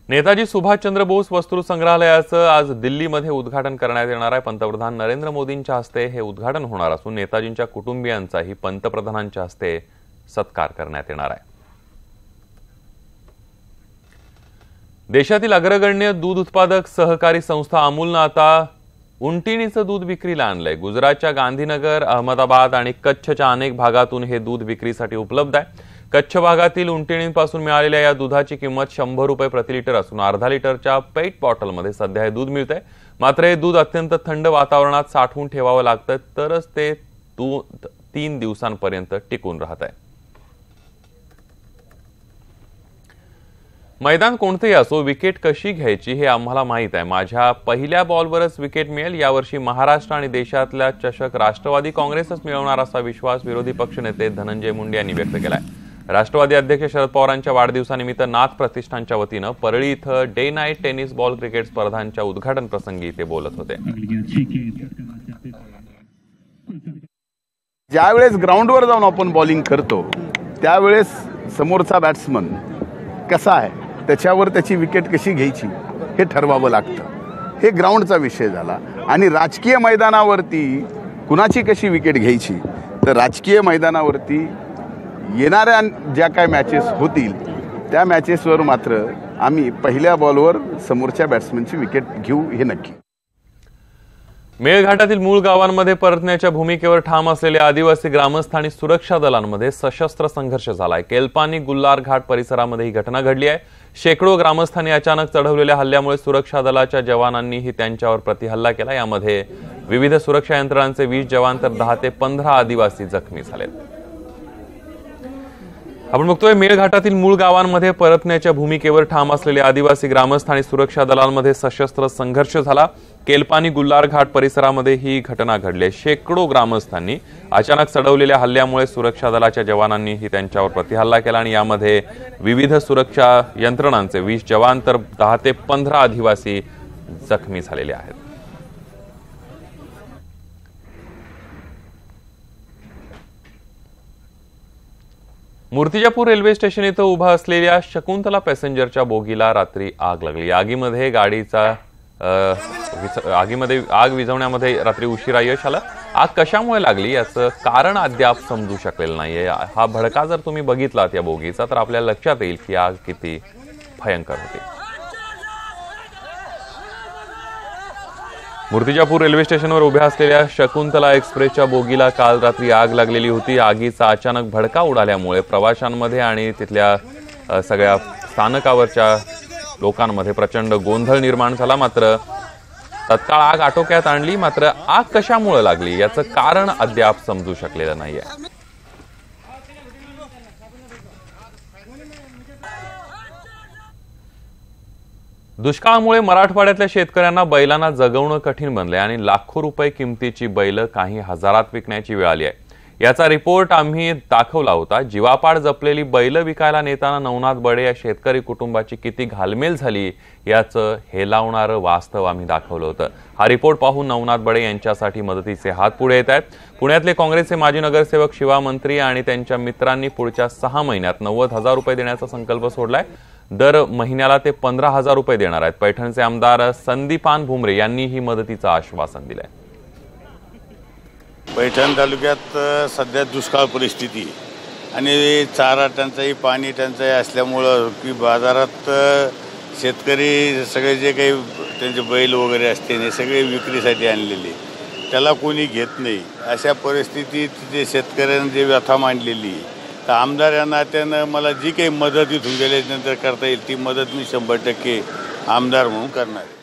नेताजी सुभाषचंद्र बोस वस्तू संग्रहालयाचं आज दिल्लीमध्ये उद्घाटन करण्यात येणार आहे। पंतप्रधान नरेंद्र मोदींच्या हस्ते हे उद्घाटन होणार असून नेताजींच्या कुटुंबियांचाही पंतप्रधानांच्या हस्ते सत्कार करण्यात येणार आहे। देशातील अग्रगण्य दूध उत्पादक सहकारी संस्था अमूलने आता उंटिणीचं दूध विक्रीला आणलंय। गुजरातच्या गांधीनगर, अहमदाबाद आणि कच्छच्या अनेक भागातून हे दूध विक्रीसाठी उपलब्ध आहे। कच्छ भागातील उंटिणींपासून मिळालेल्या या दुधाची किंमत 100 रुपये प्रति लिटर असून अर्धा लिटरच्या पेट बॉटलमध्ये सध्या हे दूध मिळतंय। मात्र हे दूध अत्यंत थंड वातावरणात साठवून ठेवावं लागतं, तरच ते 3 दिवसांपर्यंत टिकून राहत आहे। मैदान कोणतेही असो, विकेट कशी घ्यायची हे आम्हाला माहित आहे। माझ्या पहिल्या बॉलवरच विकेट मिळेल। यावर्षी महाराष्ट्र आणि देशातला चषक राष्ट्रवादी काँग्रेसच मिळवणार असा विश्वास विरोधी पक्षनेते धनंजय मुंडे यांनी व्यक्त केलाय। राष्ट्रवादी अध्यक्ष शरद पवारांच्या वाढदिवसानिमित्त नाथ प्रतिष्ठानच्या वतीनं परळी इथं day night tennis ball cricket स्पर्धांच्या उद्घाटन प्रसंगी ते बोलत होते। ज्यावेळेस ग्राउंडवर जाऊन आपण बॉलिंग करतो त्यावेळेस समोरचा बॅट्समन कसा आहे त्याच्यावर त्याची विकेट कशी घ्यायची हे ठरवावं लागतं। हे ग्राउंडचा विषय झाला। आणि राजकीय मैदानावरती कुणाची कशी विकेट घ्यायची, तर राजकीय मैदानावरती येणाऱ्या ज्या काय मॅचेस होतील त्या मॅचेसवर मात्र आम्ही पहिल्या बॉलवर समोरच्या बॅट्समनची विकेट घेऊ हे नक्की। मेळघाटातील मूळ गावांमध्ये परतण्याच्या भूमिकेवर ठाम असलेल्या आदिवासी ग्रामस्थ आणि सुरक्षा दलांमध्ये सशस्त्र संघर्ष झालाय। केलपानी गुल्लार घाट परिसरामध्ये ही घटना घडली आहे। शेकडो ग्रामस्थांनी अचानक चढवलेल्या हल्ल्यामुळे सुरक्षा दलाच्या जवानांनीही त्यांच्यावर प्रतिहल्ला केला। यामध्ये विविध सुरक्षा यंत्रणांचे 20 जवान तर 10 ते 15 आदिवासी जखमी झालेत। आपण बघतोय मेळघाटातील मूळ गावांमध्ये परतण्याच्या भूमिकेवर ठाम असलेल्या आदिवासी ग्रामस्थ आणि सुरक्षा दलांमध्ये सशस्त्र संघर्ष झाला। केलपानी गुल्लार घाट परिसरामध्ये ही घटना घडली। शेकडो ग्रामस्थांनी अचानक चढवलेल्या हल्ल्यामुळे सुरक्षा दलाच्या जवानांनीही त्यांच्यावर प्रतिहल्ला केला आणि यामध्ये विविध सुरक्षा यंत्रणांचे 20 जवान तर 10 ते 15 आदिवासी जखमी झालेले आहेत। मूर्तिजापूर रेल्वे स्टेशन इथं उभा असलेल्या शकुंतला पॅसेंजरच्या बोगीला रात्री आग लागली। आगीमध्ये आग विझवण्यामध्ये रात्री उशिरा यश आलं। आग कशामुळे लागली याचं कारण अद्याप समजू शकलेलं नाहीये। हा भडका जर तुम्ही बघितलात या बोगीचा तर आपल्याला लक्षात येईल की आग किती भयंकर होती। मूर्तिजापूर रेल्वे स्टेशनवर उभ्या असलेल्या शकुंतला एक्सप्रेसच्या बोगीला काल रात्री आग लागलेली होती। आगीचा अचानक भडका उडाल्यामुळे प्रवाशांमध्ये आणि तिथल्या सगळ्या स्थानकावरच्या लोकांमध्ये प्रचंड गोंधळ निर्माण झाला। मात्र तत्काळ आग आटोक्यात आणली। मात्र आग कशामुळे लागली याचं कारण अद्याप समजू शकलेलं नाहीये। दुष्काळामुळे मराठवाड्यातल्या शेतकऱ्यांना बैलांना जगवणं कठीण बनलंय आणि लाखो रुपये किमतीची बैल काही हजारात विकण्याची वेळ आली आहे। याचा रिपोर्ट आम्ही दाखवला होता। जीवापाड जपलेली बैल विकायला नेताना नवनाथ बडे या शेतकरी कुटुंबाची किती घालमेल झाली याचं हेलावणारं वास्तव आम्ही दाखवलं होतं। हा रिपोर्ट पाहून नवनाथ बडे यांच्यासाठी मदतीचे हात पुढे येत आहेत। पुण्यातले काँग्रेसचे माजी नगरसेवक शिवा मंत्री आणि त्यांच्या मित्रांनी पुढच्या 6 महिन्यात 90,000 रुपये देण्याचा संकल्प सोडलाय। दर महिन्याला ते 15,000 रुपये देणार आहेत। पैठणचे आमदार संदीपान भुमरे यांनी ही मदतीचं आश्वासन दिलंय। पैठण तालुक्यात सध्या दुष्काळ परिस्थिती आणि चारा टंचाई, पाणी टंचाई असल्यामुळं की बाजारात शेतकरी सगळे जे काही त्यांचे बैल वगैरे असते हे सगळे विक्रीसाठी आणलेले, त्याला कोणी घेत नाही। अशा परिस्थितीत जे शेतकऱ्यांनी जे व्यथा मांडलेली, तर आमदार या नात्यानं मला जी काही मदत इथून गेल्यानंतर करता येईल ती मदत मी 100% आमदार म्हणून करणार आहे।